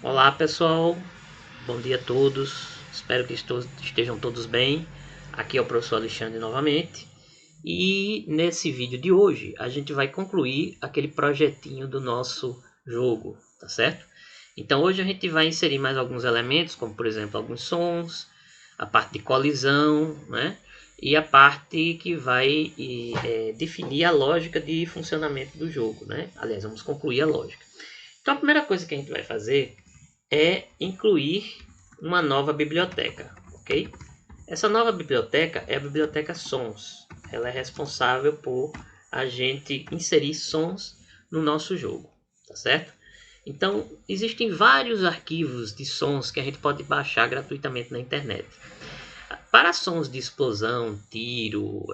Olá pessoal, bom dia a todos, espero que estejam todos bem. Aqui é o professor Alexandre novamente e nesse vídeo de hoje a gente vai concluir aquele projetinho do nosso jogo, tá certo? Então hoje a gente vai inserir mais alguns elementos, como por exemplo alguns sons, a parte de colisão, né? E a parte que vai definir a lógica de funcionamento do jogo, né? Aliás, vamos concluir a lógica. Então a primeira coisa que a gente vai fazer é incluir uma nova biblioteca, ok? Essa nova biblioteca é a biblioteca Sons. Ela é responsável por a gente inserir sons no nosso jogo, tá certo? Então, existem vários arquivos de sons que a gente pode baixar gratuitamente na internet. Para sons de explosão, tiro,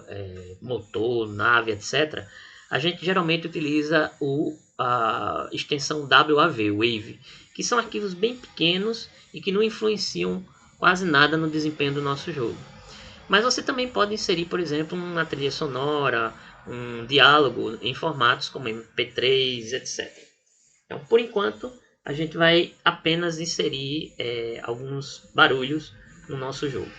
motor, nave, etc., a gente geralmente utiliza a extensão WAV, Wave, que são arquivos bem pequenos e que não influenciam quase nada no desempenho do nosso jogo. Mas você também pode inserir, por exemplo, uma trilha sonora, um diálogo em formatos como MP3, etc. Então, por enquanto, a gente vai apenas inserir alguns barulhos no nosso jogo.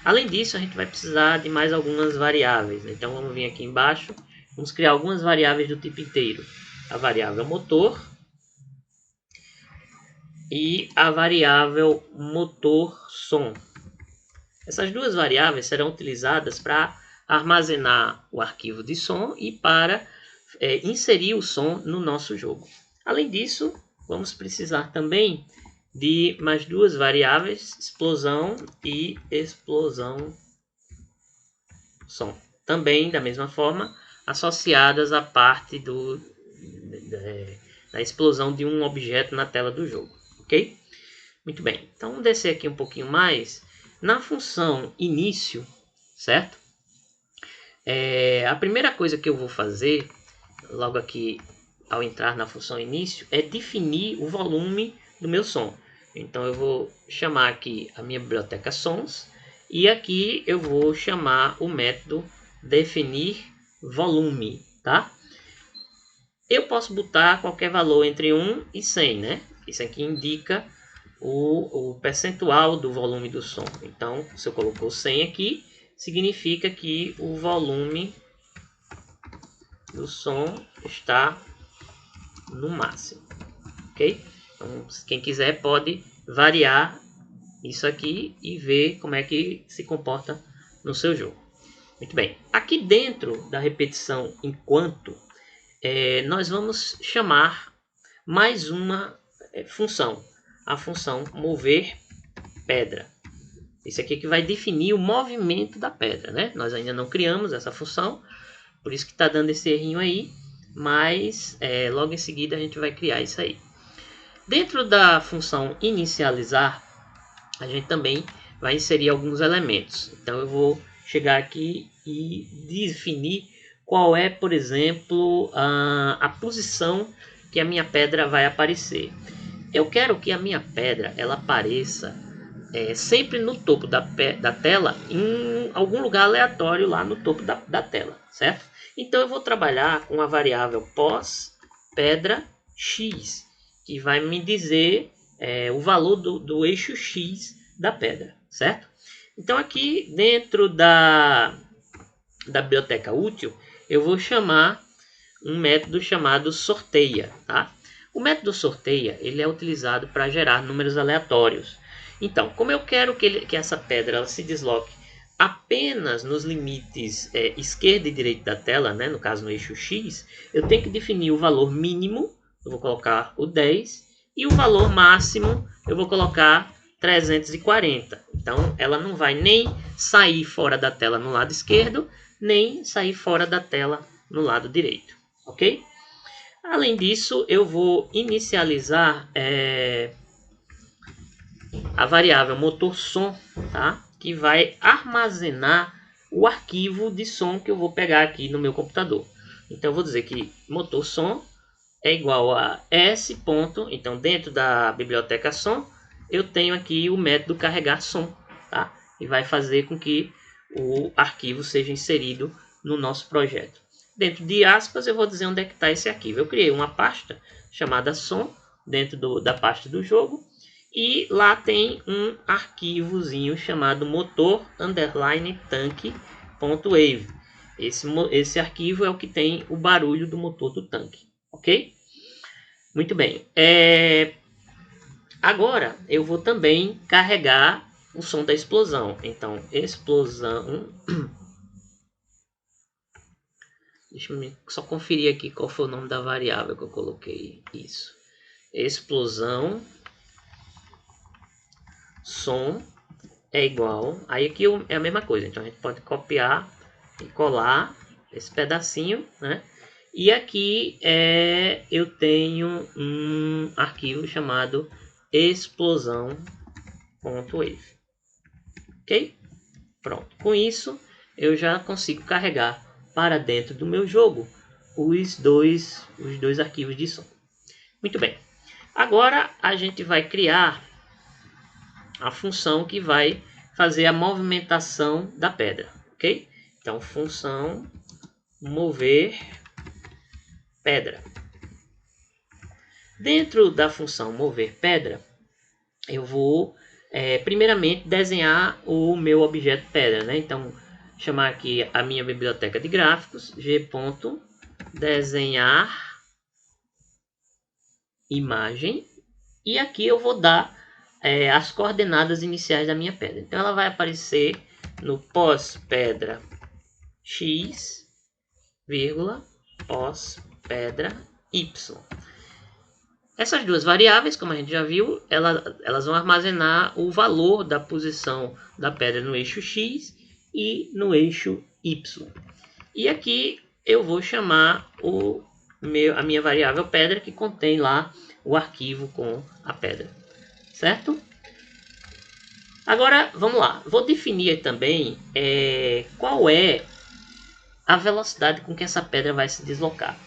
Além disso, a gente vai precisar de mais algumas variáveis. Então vamos vir aqui embaixo, vamos criar algumas variáveis do tipo inteiro. A variável motor e a variável motor som. Essas duas variáveis serão utilizadas para armazenar o arquivo de som e para inserir o som no nosso jogo. Além disso, vamos precisar também de mais duas variáveis, explosão e explosão som. Também, da mesma forma, associadas à parte da explosão de um objeto na tela do jogo. Ok? Muito bem. Então, vamos descer aqui um pouquinho mais. Na função início, certo? A primeira coisa que eu vou fazer, logo aqui ao entrar na função início, é definir o volume do meu som. Então eu vou chamar aqui a minha biblioteca sons e aqui eu vou chamar o método definir volume, tá? Eu posso botar qualquer valor entre 1 e 100, né? Isso aqui indica o percentual do volume do som. Então, se eu colocou 100 aqui, significa que o volume do som está no máximo, ok? Então, quem quiser pode variar isso aqui e ver como é que se comporta no seu jogo. Muito bem, aqui dentro da repetição enquanto, nós vamos chamar mais uma função, a função mover pedra. Isso aqui que vai definir o movimento da pedra, né? Nós ainda não criamos essa função, por isso que está dando esse errinho aí, mas logo em seguida a gente vai criar isso aí. Dentro da função inicializar, a gente também vai inserir alguns elementos. Então eu vou chegar aqui e definir qual é, por exemplo, a posição que a minha pedra vai aparecer. Eu quero que a minha pedra ela apareça sempre no topo da tela, em algum lugar aleatório lá no topo da tela, certo? Então eu vou trabalhar com a variável pós pedra x, que vai me dizer o valor do eixo x da pedra, certo? Então aqui dentro da biblioteca útil, eu vou chamar um método chamado sorteia, tá? O método sorteia ele é utilizado para gerar números aleatórios. Então, como eu quero que essa pedra ela se desloque apenas nos limites esquerda e direita da tela, né, no caso no eixo X, eu tenho que definir o valor mínimo, eu vou colocar o 10, e o valor máximo eu vou colocar 340. Então, ela não vai nem sair fora da tela no lado esquerdo, nem sair fora da tela no lado direito, ok? Além disso, eu vou inicializar a variável motor som, tá? Que vai armazenar o arquivo de som que eu vou pegar aqui no meu computador. Então eu vou dizer que motor som é igual a s ponto. Então dentro da biblioteca som eu tenho aqui o método carregar som, tá? E vai fazer com que o arquivo seja inserido no nosso projeto. Dentro de aspas eu vou dizer onde é que está esse arquivo. Eu criei uma pasta chamada som, dentro da pasta do jogo. E lá tem um arquivozinho chamado motor underline tanque.wave. Esse arquivo é o que tem o barulho do motor do tanque, ok? Muito bem. Agora eu vou também carregar o som da explosão. Então, explosão. Deixa eu só conferir aqui qual foi o nome da variável que eu coloquei. Isso. Explosão. Som é igual. Aí aqui é a mesma coisa. Então a gente pode copiar e colar esse pedacinho, né? E aqui eu tenho um arquivo chamado explosão.wave. Ok? Pronto. Com isso eu já consigo carregar para dentro do meu jogo os dois arquivos de som. Muito bem. Agora a gente vai criar a função que vai fazer a movimentação da pedra, ok? Então, função mover pedra. Dentro da função mover pedra, eu vou primeiramente desenhar o meu objeto pedra, né? Então, chamar aqui a minha biblioteca de gráficos, g.desenhar imagem, e aqui eu vou dar as coordenadas iniciais da minha pedra. Então ela vai aparecer no pós pedra x, pós pedra y. Essas duas variáveis, como a gente já viu, elas vão armazenar o valor da posição da pedra no eixo x e no eixo y. E aqui eu vou chamar a minha variável pedra, que contém lá o arquivo com a pedra. Certo? Agora, vamos lá. Vou definir também qual é a velocidade com que essa pedra vai se deslocar.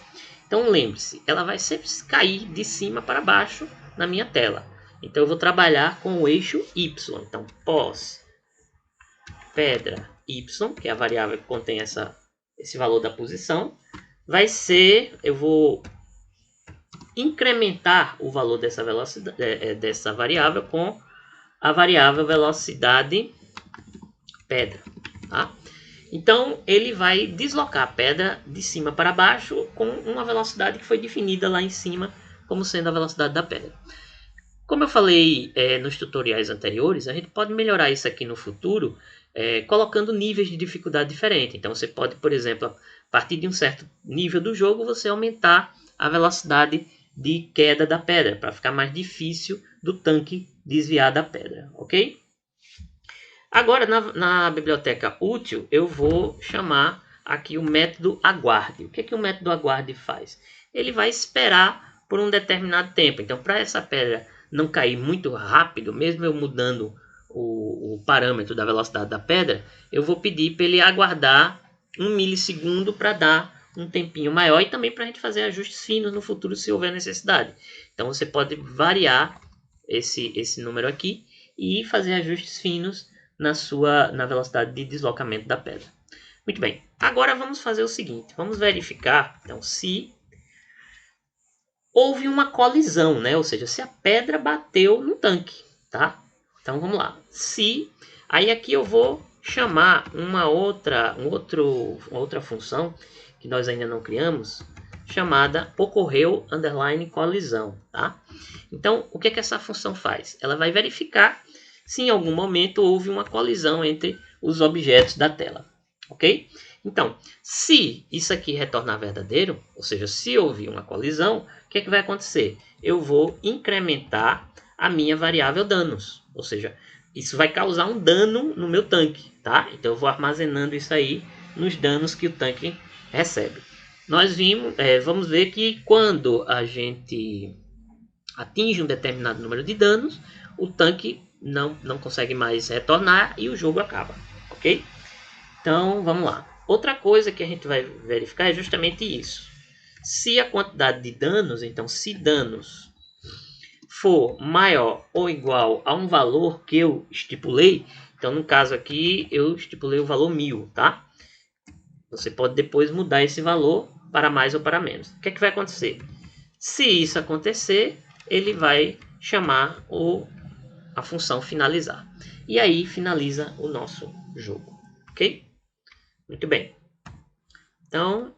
Então, lembre-se, ela vai sempre cair de cima para baixo na minha tela. Então, eu vou trabalhar com o eixo Y. Então, pós pedra Y, que é a variável que contém esse valor da posição, vai ser, eu vou incrementar o valor dessa velocidade, dessa variável com a variável velocidade pedra, tá? Então ele vai deslocar a pedra de cima para baixo com uma velocidade que foi definida lá em cima como sendo a velocidade da pedra. Como eu falei nos tutoriais anteriores, a gente pode melhorar isso aqui no futuro colocando níveis de dificuldade diferentes. Então você pode, por exemplo, a partir de um certo nível do jogo, você aumentar a velocidade de queda da pedra para ficar mais difícil do tanque desviar da pedra, ok? Agora na biblioteca útil eu vou chamar aqui o método aguarde. O que o método aguarde faz? Ele vai esperar por um determinado tempo. Então, para essa pedra não cair muito rápido, mesmo eu mudando o parâmetro da velocidade da pedra, eu vou pedir para ele aguardar 1 milissegundo para dar um tempinho maior e também para a gente fazer ajustes finos no futuro se houver necessidade. Então você pode variar esse número aqui e fazer ajustes finos na velocidade de deslocamento da pedra. Muito bem, agora vamos fazer o seguinte, vamos verificar então, se houve uma colisão, né? Ou seja, se a pedra bateu no tanque, tá? Então vamos lá, aí aqui eu vou chamar uma outra função que nós ainda não criamos, chamada ocorreu underline colisão, tá? Então, o que essa função faz? Ela vai verificar se em algum momento houve uma colisão entre os objetos da tela, ok? Então, se isso aqui retornar verdadeiro, ou seja, se houve uma colisão, o que vai acontecer? Eu vou incrementar a minha variável danos, ou seja, isso vai causar um dano no meu tanque, tá? Então eu vou armazenando isso aí nos danos que o tanque recebe. Nós vamos ver que quando a gente atinge um determinado número de danos, o tanque não consegue mais retornar e o jogo acaba, ok? Então vamos lá. Outra coisa que a gente vai verificar é justamente isso. Se a quantidade de danos, então se danos for maior ou igual a um valor que eu estipulei, então no caso aqui eu estipulei o valor 1000, tá? Você pode depois mudar esse valor para mais ou para menos. O que vai acontecer? Se isso acontecer, ele vai chamar a função finalizar. E aí finaliza o nosso jogo, ok? Muito bem. Então,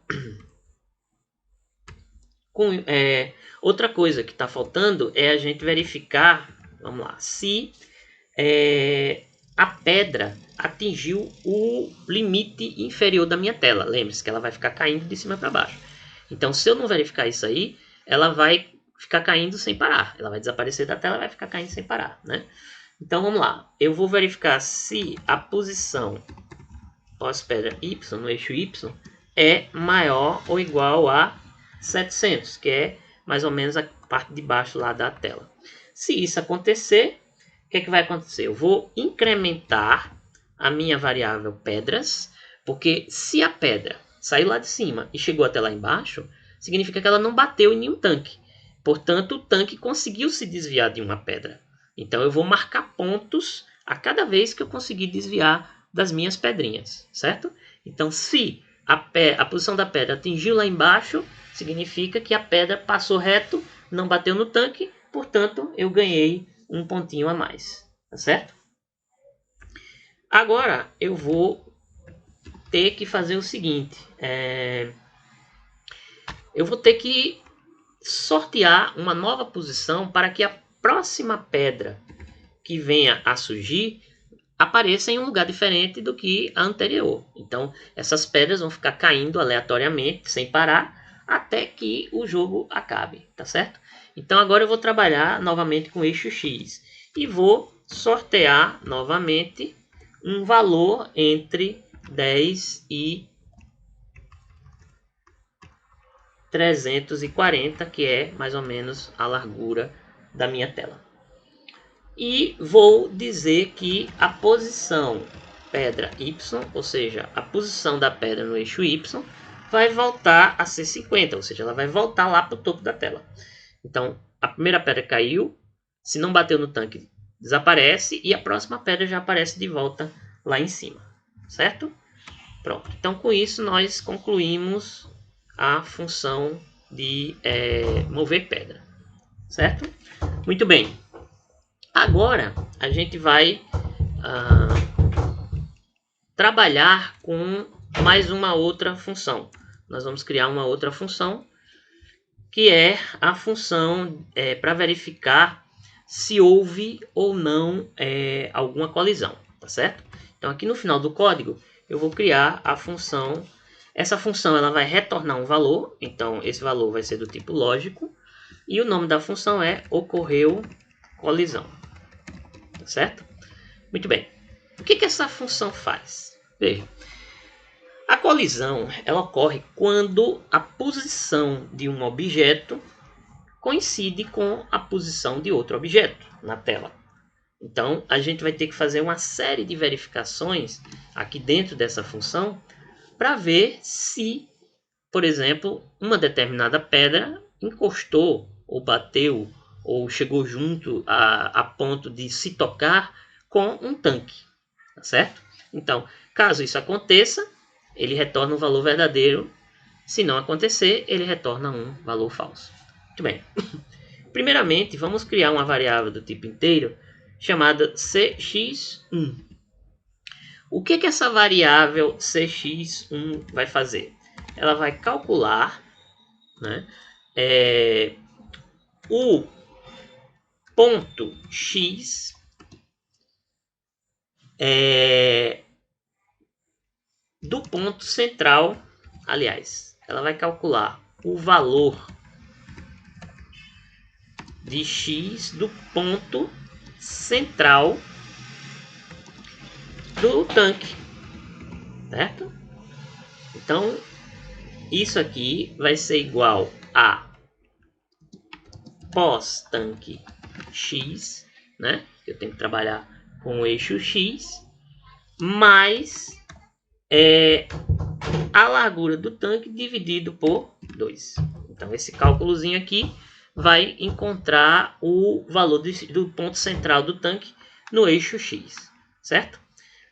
outra coisa que está faltando é a gente verificar, vamos lá, se a pedra atingiu o limite inferior da minha tela. Lembre-se que ela vai ficar caindo de cima para baixo. Então, se eu não verificar isso aí, ela vai ficar caindo sem parar. Ela vai desaparecer da tela e vai ficar caindo sem parar, né? Então, vamos lá. Eu vou verificar se a posição pós-pedra Y, no eixo Y, é maior ou igual a 700, que é mais ou menos a parte de baixo lá da tela. Se isso acontecer, o que vai acontecer? Eu vou incrementar a minha variável pedras, porque se a pedra saiu lá de cima e chegou até lá embaixo, significa que ela não bateu em nenhum tanque. Portanto, o tanque conseguiu se desviar de uma pedra. Então, eu vou marcar pontos a cada vez que eu conseguir desviar das minhas pedrinhas, certo? Então, se a posição da pedra atingiu lá embaixo, significa que a pedra passou reto, não bateu no tanque, portanto, eu ganhei um pontinho a mais, tá certo? Agora, eu vou ter que fazer o seguinte, eu vou ter que sortear uma nova posição para que a próxima pedra que venha a surgir apareça em um lugar diferente do que a anterior. Então, essas pedras vão ficar caindo aleatoriamente, sem parar, até que o jogo acabe, tá certo? Então, agora eu vou trabalhar novamente com o eixo X e vou sortear novamente um valor entre 10 e 340, que é mais ou menos a largura da minha tela. E vou dizer que a posição pedra Y, ou seja, a posição da pedra no eixo Y, vai voltar a ser 50, ou seja, ela vai voltar lá para o topo da tela. Então, a primeira pedra caiu, se não bateu no tanque, desaparece, e a próxima pedra já aparece de volta lá em cima, certo? Pronto, então com isso nós concluímos a função de mover pedra, certo? Muito bem. Agora a gente vai trabalhar com mais uma outra função. Nós vamos criar uma outra função que é a função para verificar se houve ou não alguma colisão, tá certo? Então aqui no final do código eu vou criar a função. Essa função ela vai retornar um valor, então esse valor vai ser do tipo lógico e o nome da função é ocorreu colisão. Certo? Muito bem. O que essa função faz? Veja. A colisão ela ocorre quando a posição de um objeto coincide com a posição de outro objeto na tela. Então, a gente vai ter que fazer uma série de verificações aqui dentro dessa função para ver se, por exemplo, uma determinada pedra encostou ou bateu ou chegou junto a ponto de se tocar com um tanque, tá certo? Então, caso isso aconteça, ele retorna um valor verdadeiro. Se não acontecer, ele retorna um valor falso. Muito bem. Primeiramente, vamos criar uma variável do tipo inteiro chamada cx1. O que essa variável cx1 vai fazer? Ela vai calcular, né, o ponto x do ponto central. Aliás, ela vai calcular o valor de x do ponto central do tanque, certo? Então, isso aqui vai ser igual a pós-tanque x, né? Eu tenho que trabalhar com o eixo x, mais a largura do tanque dividido por 2. Então, esse cálculozinho aqui vai encontrar o valor do ponto central do tanque no eixo x, certo?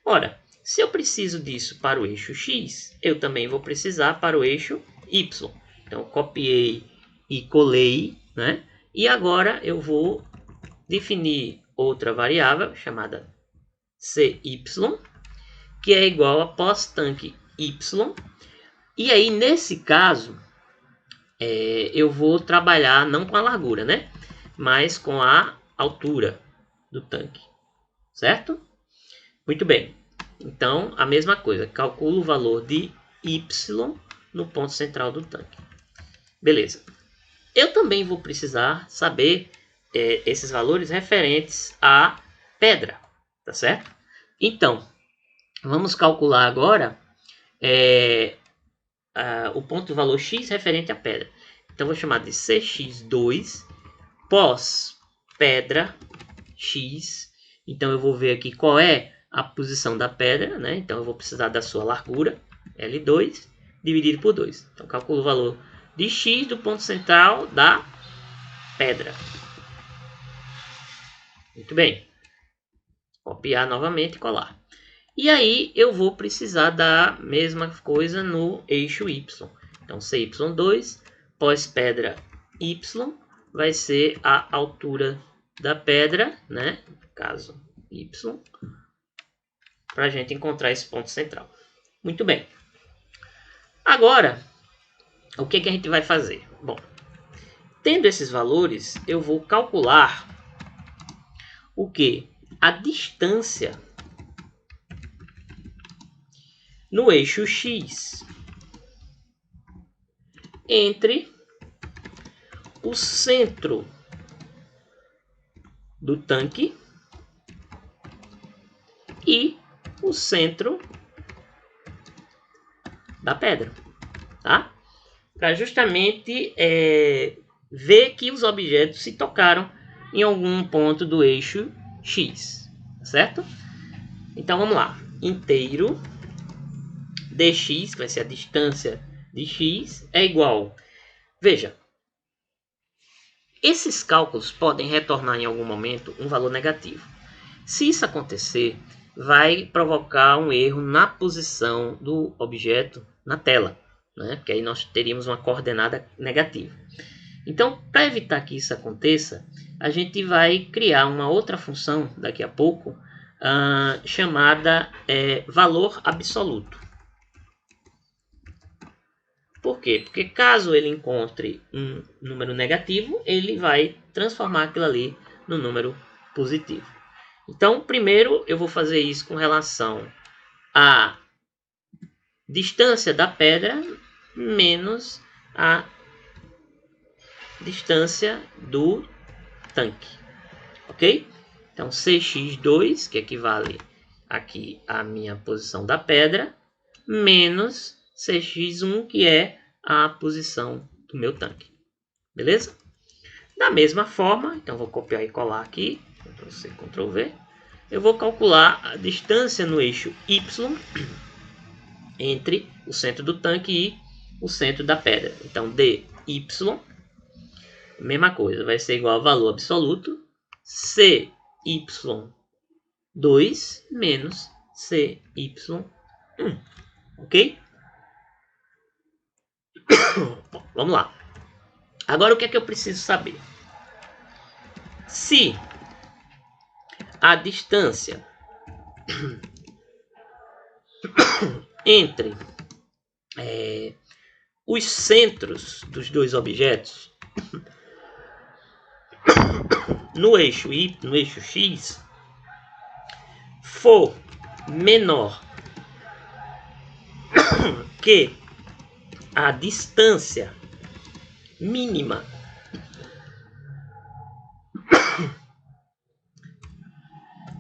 Ora, se eu preciso disso para o eixo x, eu também vou precisar para o eixo y. Então, copiei e colei, né? E agora eu vou definir outra variável chamada CY, que é igual a pós-tanque Y. E aí, nesse caso, eu vou trabalhar não com a largura, né? Mas com a altura do tanque, certo? Muito bem. Então, a mesma coisa. Calculo o valor de Y no ponto central do tanque. Beleza. Eu também vou precisar saber esses valores referentes à pedra, tá certo? Então, vamos calcular agora o ponto do valor x referente à pedra. Então, vou chamar de CX2 pós pedra x. Então, eu vou ver aqui qual é a posição da pedra, né? Então, eu vou precisar da sua largura, L2, dividido por 2. Então, calculo o valor de x do ponto central da pedra. Muito bem. Copiar novamente e colar. E aí, eu vou precisar da mesma coisa no eixo y. Então, CY2 pós pedra y vai ser a altura da pedra, né? No caso, y, para a gente encontrar esse ponto central. Muito bem. Agora, o que a gente vai fazer? Bom, tendo esses valores, eu vou calcular o que? A distância no eixo x entre o centro do tanque e o centro da pedra, tá? Para justamente ver que os objetos se tocaram em algum ponto do eixo x, certo? Então vamos lá, inteiro dx, que vai ser a distância de x, é igual, veja, esses cálculos podem retornar em algum momento um valor negativo. Se isso acontecer, vai provocar um erro na posição do objeto na tela, né? Porque aí nós teríamos uma coordenada negativa. Então, para evitar que isso aconteça, a gente vai criar uma outra função daqui a pouco, chamada valor absoluto. Por quê? Porque caso ele encontre um número negativo, ele vai transformar aquilo ali no número positivo. Então, primeiro eu vou fazer isso com relação à distância da pedra menos a distância do tanque, ok? Então, CX2, que equivale aqui à minha posição da pedra, menos CX1, que é a posição do meu tanque. Beleza? Da mesma forma, então vou copiar e colar aqui, Ctrl+C, Ctrl+V. Eu vou calcular a distância no eixo Y entre o centro do tanque e o centro da pedra. Então, dy, mesma coisa, vai ser igual ao valor absoluto, CY2 menos CY1. Ok? Vamos lá. Agora, o que é que eu preciso saber? Se a distância entre os centros dos dois objetos no eixo Y, no eixo X, for menor que a distância mínima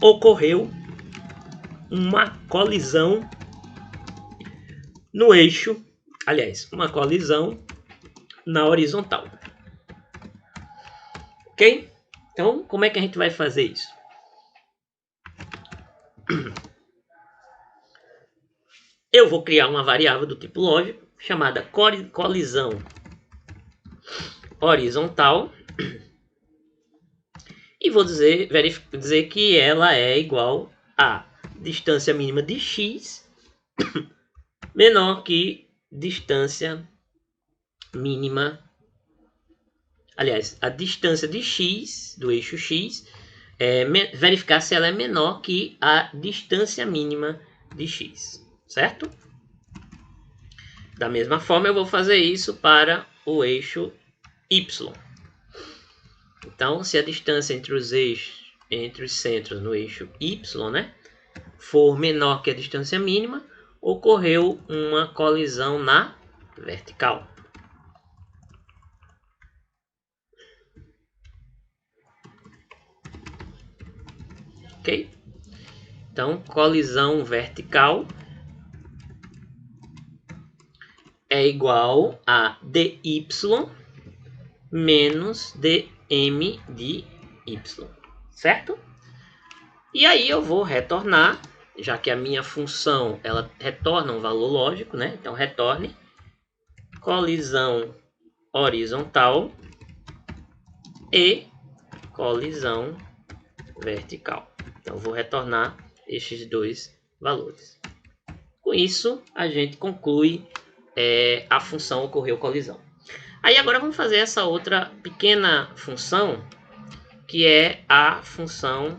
ocorreu uma colisão no eixo, aliás, uma colisão na horizontal. Ok? Então, como é que a gente vai fazer isso? Eu vou criar uma variável do tipo lógico chamada colisão horizontal e vou dizer que ela é igual a distância mínima de x menor que distância mínima aliás, a distância de x, do eixo x, verificar se ela é menor que a distância mínima de x, certo? Da mesma forma, eu vou fazer isso para o eixo y. Então, se a distância entre os centros no eixo y, né, for menor que a distância mínima, ocorreu uma colisão na vertical. Ok? Então, colisão vertical é igual a dy menos dm de y, certo? E aí eu vou retornar, já que a minha função ela retorna um valor lógico, né? Então retorne colisão horizontal e colisão vertical. Então eu vou retornar estes dois valores. Com isso a gente conclui a função ocorreu colisão. Aí agora vamos fazer essa outra pequena função, que é a função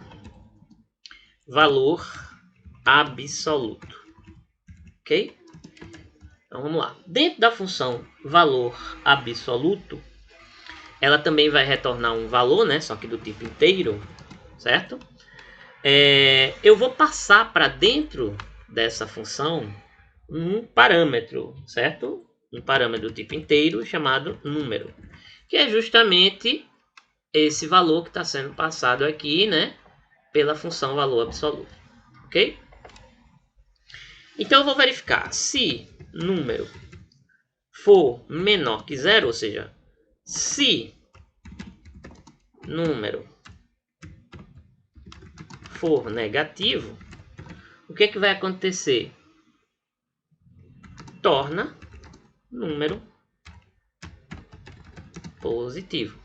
valor absoluto. Ok? Então vamos lá. Dentro da função valor absoluto, ela também vai retornar um valor, né? Só que do tipo inteiro, certo? Eu vou passar para dentro dessa função um parâmetro, certo? Um parâmetro do tipo inteiro chamado número, que é justamente esse valor que está sendo passado aqui, né? Pela função valor absoluto, ok? Então eu vou verificar se número for menor que zero, ou seja, se número for negativo, o que é que vai acontecer? Torna número positivo,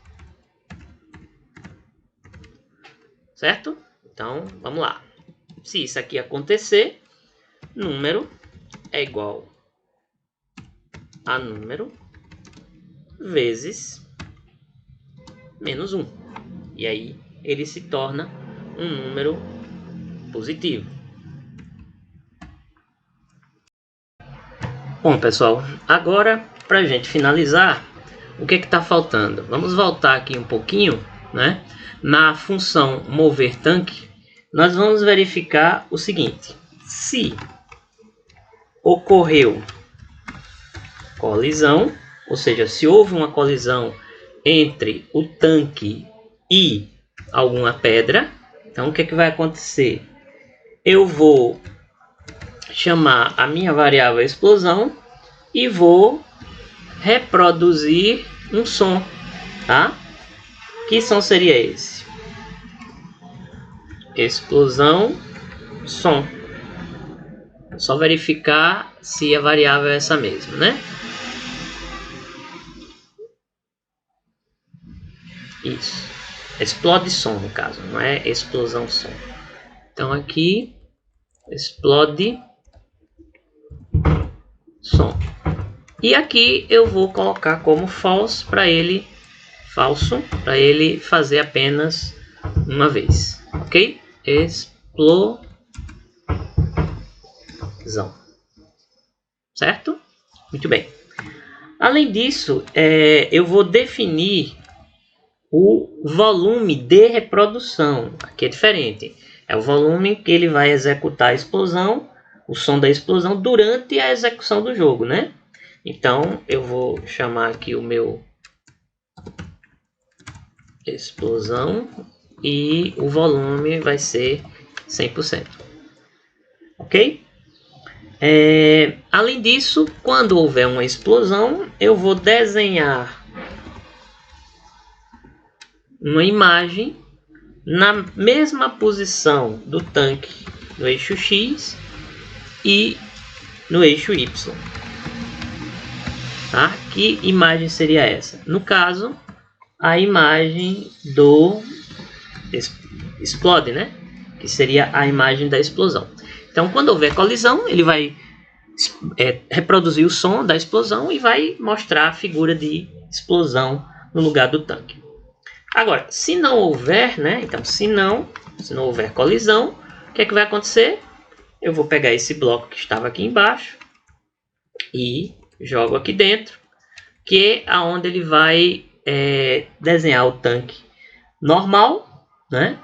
certo? Então vamos lá. Se isso aqui acontecer, número é igual a número vezes menos 1. E aí ele se torna um número positivo. Bom, pessoal, agora para a gente finalizar, o que está faltando? Vamos voltar aqui um pouquinho, né? Na função mover tanque, nós vamos verificar o seguinte: se ocorreu colisão, ou seja, se houve uma colisão entre o tanque e alguma pedra, então o que é que vai acontecer? Eu vou chamar a minha variável explosão e vou reproduzir um som, tá? Que som seria esse? Explosão, som. É só verificar se a variável é essa mesma, né? Isso. Explode som, no caso, não é explosão som. Então aqui, explode som. E aqui eu vou colocar como falso para ele fazer apenas uma vez, ok? Explosão, certo? Muito bem. Além disso, eu vou definir o volume de reprodução. Aqui é diferente. É o volume que ele vai executar a explosão, o som da explosão durante a execução do jogo, né? Então eu vou chamar aqui o meu explosão e o volume vai ser 100%. Ok? Além disso, quando houver uma explosão, eu vou desenhar uma imagem na mesma posição do tanque no eixo X e no eixo Y. Tá? Que imagem seria essa? No caso, a imagem do explode, né? Que seria a imagem da explosão. Então, quando houver colisão, ele vai reproduzir o som da explosão e vai mostrar a figura de explosão no lugar do tanque. Agora, se não houver, né? Então, se não houver colisão, o que é que vai acontecer? Eu vou pegar esse bloco que estava aqui embaixo e jogo aqui dentro, que é aonde ele vai desenhar o tanque normal, né?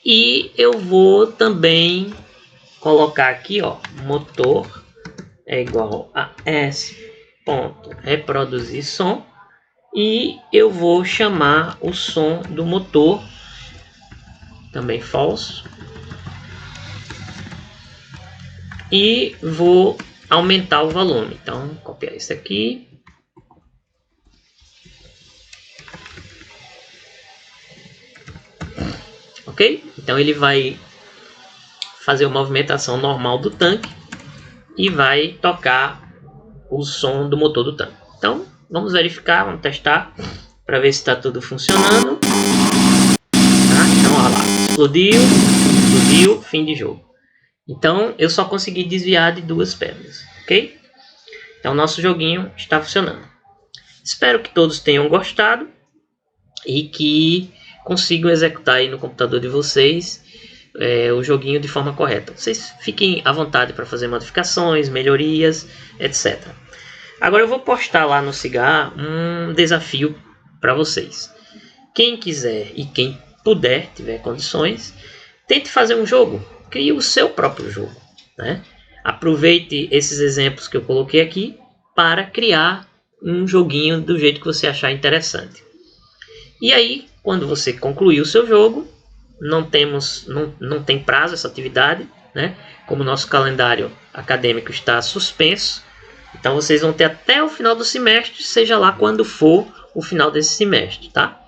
E eu vou também colocar aqui, ó, motor é igual a s.reproduzir som, e eu vou chamar o som do motor também false, e vou aumentar o volume. Então, copiar isso aqui. Ok? Então ele vai fazer a movimentação normal do tanque e vai tocar o som do motor do tanque. Então, vamos verificar, vamos testar para ver se está tudo funcionando. Tá? Então, olha lá, explodiu, fim de jogo. Então, eu só consegui desviar de 2 pedras, ok? Então, nosso joguinho está funcionando. Espero que todos tenham gostado e que consigam executar aí no computador de vocês o joguinho de forma correta. Vocês fiquem à vontade para fazer modificações, melhorias, etc. Agora eu vou postar lá no Cigar um desafio para vocês. Quem quiser e quem puder, tiver condições, tente fazer um jogo. Crie o seu próprio jogo, né? Aproveite esses exemplos que eu coloquei aqui para criar um joguinho do jeito que você achar interessante. E aí, quando você concluir o seu jogo, não tem prazo essa atividade, né? Como o nosso calendário acadêmico está suspenso, então vocês vão ter até o final do semestre, seja lá quando for o final desse semestre, tá?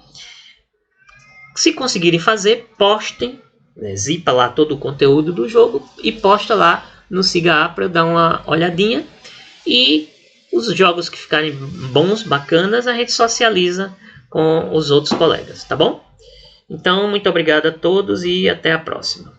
Se conseguirem fazer, postem, né? Zipa lá todo o conteúdo do jogo e posta lá no Cigar para eu dar uma olhadinha. E os jogos que ficarem bons, bacanas, a gente socializa com os outros colegas, tá bom? Então, muito obrigado a todos e até a próxima.